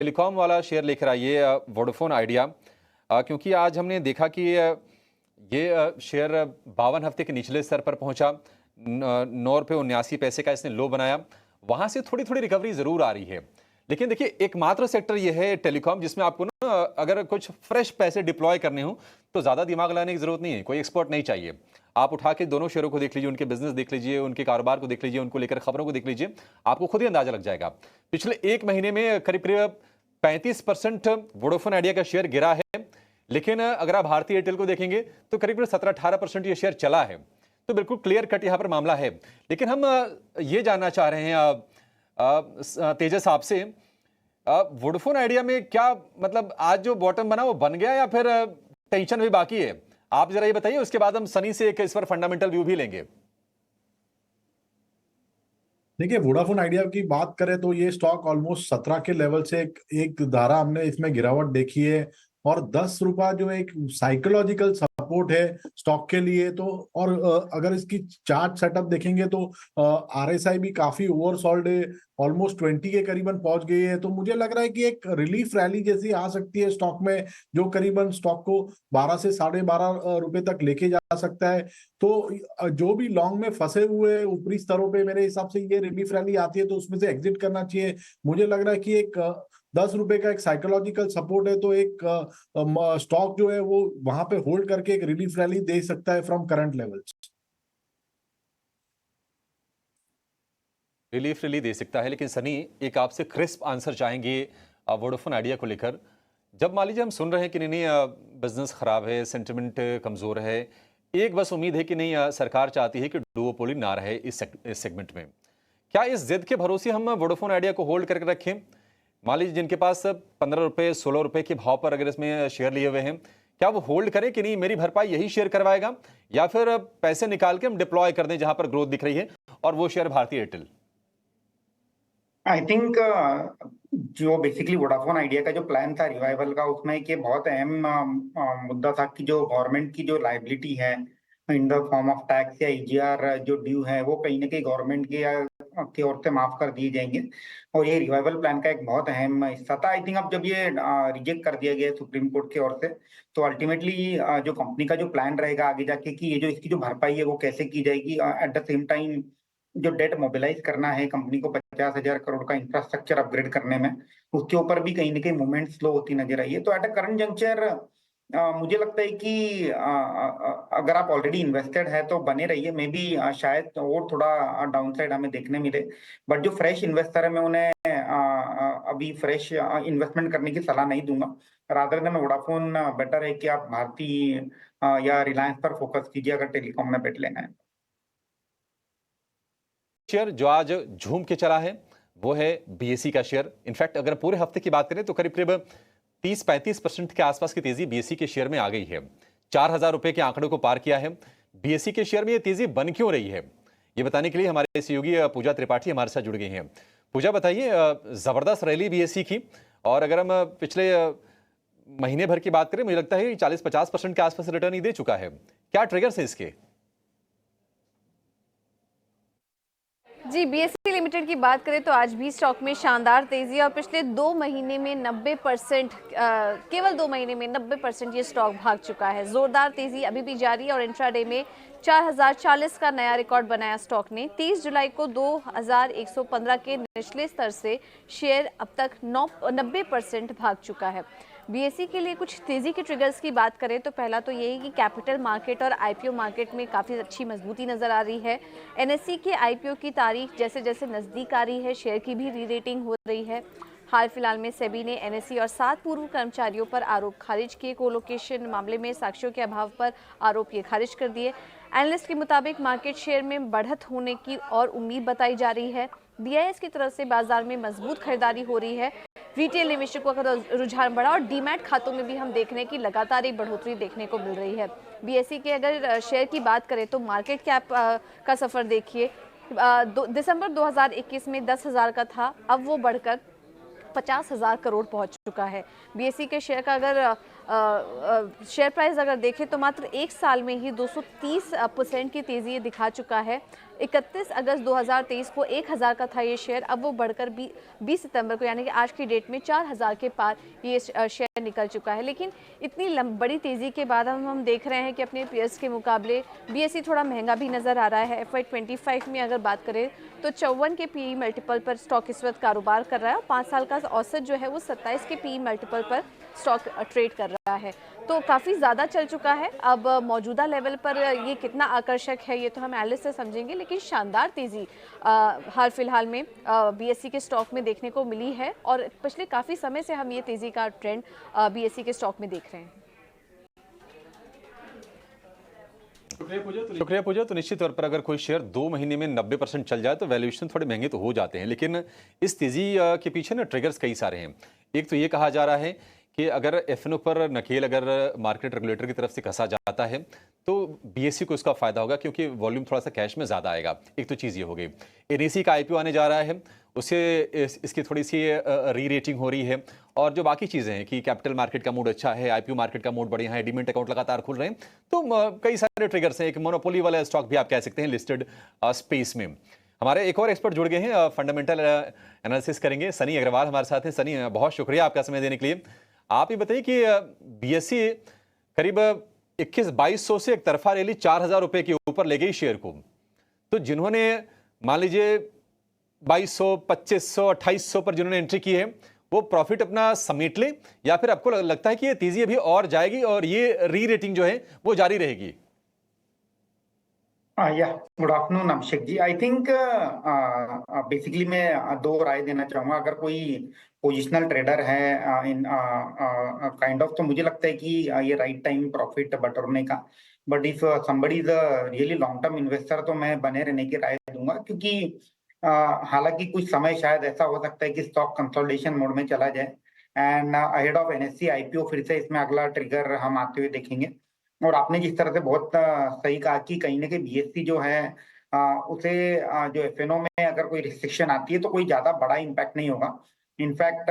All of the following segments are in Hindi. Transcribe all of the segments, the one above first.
टेलीकॉम वाला शेयर लेकर आइए, वोडाफोन आइडिया। क्योंकि आज हमने देखा कि ये शेयर 52 हफ्ते के निचले स्तर पर पहुंचा। 9 रुपये 79 पैसे का इसने लो बनाया। वहां से थोड़ी थोड़ी रिकवरी जरूर आ रही है, लेकिन देखिए एकमात्र सेक्टर ये है टेलीकॉम जिसमें आपको ना अगर कुछ फ्रेश पैसे डिप्लॉय करने हो तो ज्यादा दिमाग लगाने की जरूरत नहीं है, कोई एक्सपर्ट नहीं चाहिए। आप उठा के दोनों शेयरों को देख लीजिए, उनके बिजनेस देख लीजिए, उनके कारोबार को देख लीजिए, उनको लेकर खबरों को देख लीजिए, आपको खुद ही अंदाजा लग जाएगा। पिछले एक महीने में करीब करीब 35% वोडाफोन आइडिया का शेयर गिरा है, लेकिन अगर आप भारतीय एयरटेल को देखेंगे तो करीब करीब 17-18% ये शेयर चला है। तो बिल्कुल क्लियर कट यहां पर मामला है। लेकिन हम ये जानना चाह रहे हैं तेजस आपसे, वोडाफोन आइडिया में क्या मतलब आज जो बॉटम बना वो बन गया या फिर टेंशन भी बाकी है? आप जरा ये बताइए, उसके बाद हम सनी से एक इस पर फंडामेंटल व्यू भी लेंगे। देखिए, वोडाफोन आइडिया की बात करें तो ये स्टॉक ऑलमोस्ट 17 के लेवल से एक धारा हमने इसमें गिरावट देखी है। और 10 रुपया जो एक साइकोलॉजिकल सपोर्ट है स्टॉक के लिए, तो और अगर इसकी चार्ट सेटअप देखेंगे तो आरएसआई भी काफी ओवरसोल्ड है, ऑलमोस्ट 20 के करीबन पहुंच गई है। तो मुझे लग रहा है कि एक रिलीफ रैली जैसी आ सकती है स्टॉक में, जो करीबन स्टॉक को 12 से 12.5 रुपए तक लेके जा सकता है। तो जो भी लॉन्ग में फंसे हुए ऊपरी स्तरों पे, मेरे हिसाब से ये रिलीफ रैली आती है तो उसमें से एग्जिट करना चाहिए। मुझे लग रहा है कि एक 10 रुपए का एक साइकोलॉजिकल सपोर्ट है, तो एक स्टॉक जो है वो वहां पे होल्ड करके एक रिलीफ रैली दे सकता है फ्रॉम करंट लेवल्स। रिलीफ रिली दे सकता है, लेकिन सनी एक आपसे क्रिस्प आंसर चाहेंगे वोडाफोन आइडिया को लेकर। जब मान लीजिए हम सुन रहे हैं कि नहीं बिजनेस खराब है, सेंटिमेंट कमजोर है, एक बस उम्मीद है कि नहीं सरकार चाहती है कि डुओपोली ना रहे इस सेगमेंट में, क्या इस जिद के भरोसे हम वोडाफोन आइडिया को होल्ड करके रखें? मान लीजिए जिनके पास 15 रुपए 16 रुपए के भाव पर अगर इसमें शेयर लिए हुए हैं, क्या वो होल्ड करें कि नहीं मेरी भरपाई यही शेयर करवाएगा, या फिर पैसे निकाल के हम डिप्लॉय कर दें जहां पर ग्रोथ दिख रही है और वो शेयर भारतीय एयरटेल? आई थिंक जो बेसिकली वोडाफोन आइडिया का जो प्लान था रिवाइवल का, उसमें एक ये बहुत अहम मुद्दा था कि जो गवर्नमेंट की जो लाइबिलिटी है in the form of tax या ईजीआर जो ड्यू है, वो कहीं ना कहीं गवर्नमेंट की ओर से माफ कर दिए जाएंगे। और ये रिवाइवल प्लान का एक बहुत अहम हिस्सा था। आई थिंक अब जब ये रिजेक्ट कर दिया गया सुप्रीम कोर्ट की ओर से, तो अल्टीमेटली जो कंपनी का जो प्लान रहेगा आगे जाके कि ये जो इसकी जो भरपाई है वो कैसे की जाएगी, एट द सेम टाइम जो डेट मोबिलाइज करना है कंपनी को 50,000 करोड़ का इंफ्रास्ट्रक्चर अपग्रेड करने में, उसके ऊपर भी कहीं ना कहीं मूवमेंट स्लो होती नजर आई है। तो एट अ करंट जंक्चर मुझे लगता है कि अगर आप ऑलरेडी इन्वेस्टेड है तो बने रहिए। मे बी शायद और थोड़ा डाउनसाइड हमें देखने मिले, बट जो फ्रेश इन्वेस्टर है मैं उन्हें अभी फ्रेश इन्वेस्टमेंट करने की सलाह नहीं दूंगा। रादर देन वोडाफोन बेटर है कि आप भारती या रिलायंस पर फोकस कीजिए अगर टेलीकॉम में बेट लेना है। शेयर जो आज झूम के चला है वो है बीएसई का शेयर। इनफैक्ट अगर पूरे हफ्ते की बात करें तो करीब करीब 30-35% के आसपास की तेजी बीएसई के शेयर में आ गई है। 4,000 रुपए के आंकड़े को पार किया है। बीएसई के शेयर में ये तेजी बन क्यों रही है, ये बताने के लिए हमारे सहयोगी पूजा त्रिपाठी हमारे साथ जुड़ गई हैं। पूजा बताइए, जबरदस्त रैली बीएसई की, और अगर हम पिछले महीने भर की बात करें, मुझे लगता है 40-50% के आसपास रिटर्न ही दे चुका है। क्या ट्रिगर्स है इसके? जी, बीएसई लिमिटेड की बात करें तो आज भी स्टॉक में शानदार तेजी, और पिछले 2 महीने में 90% केवल 2 महीने में 90% ये स्टॉक भाग चुका है। जोरदार तेजी अभी भी जारी है और इंट्राडे में 4040 का नया रिकॉर्ड बनाया स्टॉक ने। 30 जुलाई को 2115 के निचले स्तर से शेयर अब तक 90% भाग चुका है। बीएसई के लिए कुछ तेजी के ट्रिगर्स की बात करें तो पहला तो ये है कि कैपिटल मार्केट और आईपीओ मार्केट में काफ़ी अच्छी मजबूती नजर आ रही है। एनएसई के आईपीओ की तारीख जैसे जैसे नज़दीक आ रही है, शेयर की भी री रेटिंग हो रही है। हाल फिलहाल में सेबी ने एनएसई और 7 पूर्व कर्मचारियों पर आरोप खारिज किए। कोलोकेशन मामले में साक्ष्यों के अभाव पर आरोप ये खारिज कर दिए। एनालिस्ट के मुताबिक मार्केट शेयर में बढ़त होने की और उम्मीद बताई जा रही है। बीआईएस की तरफ से बाजार में मजबूत खरीदारी हो रही है। रिटेल निवेशकों का रुझान बढ़ा और डीमैट खातों में भी हम देख रहे हैं कि लगातार एक बढ़ोतरी देखने को मिल रही है। बीएसई के अगर शेयर की बात करें तो मार्केट कैप का सफर देखिए, दिसंबर 2021 में 10,000 का था, अब वो बढ़कर 50,000 करोड़ पहुंच चुका है। बीएसई के शेयर का अगर शेयर प्राइस अगर देखें तो मात्र एक साल में ही 230% की तेज़ी ये दिखा चुका है। 31 अगस्त 2023 को 1000 का था ये शेयर, अब वो बढ़कर 20 सितंबर को यानी कि आज की डेट में 4000 के पार ये शेयर निकल चुका है। लेकिन इतनी बड़ी तेज़ी के बाद हम देख रहे हैं कि अपने पीयर्स के मुकाबले बीएसई थोड़ा महंगा भी नज़र आ रहा है। FY25 में अगर बात करें तो 54 के PE मल्टीपल पर स्टॉक इस वक्त कारोबार कर रहा है और 5 साल का औसत जो है वो 27 के PE मल्टीपल पर स्टॉक ट्रेड कर रहा है। तो काफ़ी ज़्यादा चल चुका है। अब मौजूदा लेवल पर ये कितना आकर्षक है ये तो हम एनालिस्ट से समझेंगे, लेकिन शानदार तेज़ी हाल फिलहाल में बीएसई के स्टॉक में देखने को मिली है और पिछले काफ़ी समय से हम ये तेज़ी का ट्रेंड बीएसई के स्टॉक में देख रहे हैं। शुक्रिया पूजा। तो निश्चित तौर पर अगर कोई शेयर 2 महीने में 90% चल जाए तो वैल्यूएशन थोड़े महंगे तो हो जाते हैं, लेकिन इस तेजी के पीछे ना ट्रिगर्स कई सारे हैं। एक तो ये कहा जा रहा है कि अगर एफएनओ पर नकेल अगर मार्केट रेगुलेटर की तरफ से कसा जाता है तो बीएसई को इसका फायदा होगा क्योंकि वॉल्यूम थोड़ा सा कैश में ज़्यादा आएगा। एक तो चीज़ ये हो गई। एनएसी का आईपीओ आने जा रहा है, उससे इसकी थोड़ी सी री रेटिंग हो रही है और जो बाकी चीज़ें हैं कि कैपिटल मार्केट का मूड अच्छा है, आईपीओ मार्केट का मूड बढ़िया है, डीमेट अकाउंट लगातार खुल रहे हैं, तो कई सारे ट्रिगर्स हैं। एक मोनोपोली वाला स्टॉक भी आप कह सकते हैं लिस्टेड स्पेस में। हमारे एक और एक्सपर्ट जुड़ गए हैं, फंडामेंटल एनालिसिस करेंगे। सनी अग्रवाल हमारे साथ हैं। सनी, बहुत शुक्रिया आपका समय देने के लिए। आप ये बताइए कि बीएसई करीब 21-2200 से एक तरफा रैली 4000 रुपए के ऊपर ले गई शेयर को। तो जिन्होंने मान लीजिए 2200, 2500, 2800 पर जिन्होंने एंट्री की है वो प्रॉफिट अपना समेट ले, या फिर आपको लगता है कि ये तेजी अभी और जाएगी और ये री रेटिंग जो है वो जारी रहेगी? या good afternoon Abhishek ji. I think basically मैं दो राय देना चाहूंगा। अगर कोई पोजिशनल ट्रेडर है इन काइंड ऑफ, तो मुझे लगता है कि ये राइट टाइम प्रॉफिट बटोरने का। But if somebody is a really long term investor तो मैं बने रहने की राय दूंगा, क्योंकि हालांकि कुछ समय शायद ऐसा हो सकता है कि स्टॉक कंसोलिडेशन मोड में चला जाए and ahead of NSC IPO फिर से इसमें अगला ट्रिगर हम आते हुए देखेंगे। और आपने जिस तरह से बहुत सही कहा कि कहीं ना कहीं बीएससी जो है उसे जो एफएनओ में अगर कोई रिस्ट्रिक्शन आती है तो कोई ज्यादा बड़ा इम्पैक्ट नहीं होगा। इनफैक्ट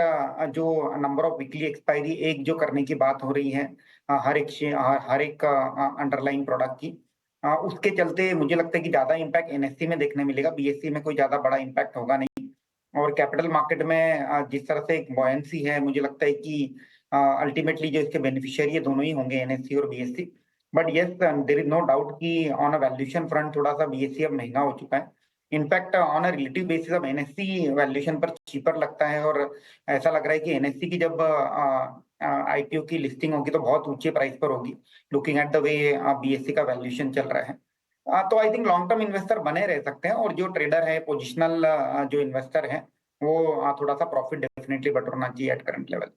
जो नंबर ऑफ वीकली एक्सपायरी एक जो करने की बात हो रही है हर एक अंडरलाइन प्रोडक्ट की, उसके चलते मुझे लगता है कि ज्यादा इम्पैक्ट एनएससी में देखने मिलेगा। बीएससी में कोई ज्यादा बड़ा इम्पैक्ट होगा नहीं। और कैपिटल मार्केट में जिस तरह से एक बॉयंसी है, मुझे लगता है कि अल्टीमेटली जो इसके बेनिफिशियरी है दोनों ही होंगे, एनएससी और BSC. But yes, there is no doubt कि ऑन अ वैल्यूएशन फ्रंट थोड़ा सा बीएससी अब महंगा हो चुका है। In fact on a relative basis अब एनएससी वैल्यूएशन पर चीपर लगता है और ऐसा लग रहा है कि एनएससी की जब आईपीओ की लिस्टिंग होगी तो बहुत ऊंचे प्राइस पर होगी, looking at the way BSc का वैल्यूएशन चल रहा है। तो I think long term investor बने रह सकते हैं और जो ट्रेडर है, पोजिशनल जो इन्वेस्टर है, वो थोड़ा सा प्रॉफिट डेफिनेटली बटोरना चाहिए एट करंट लेवल।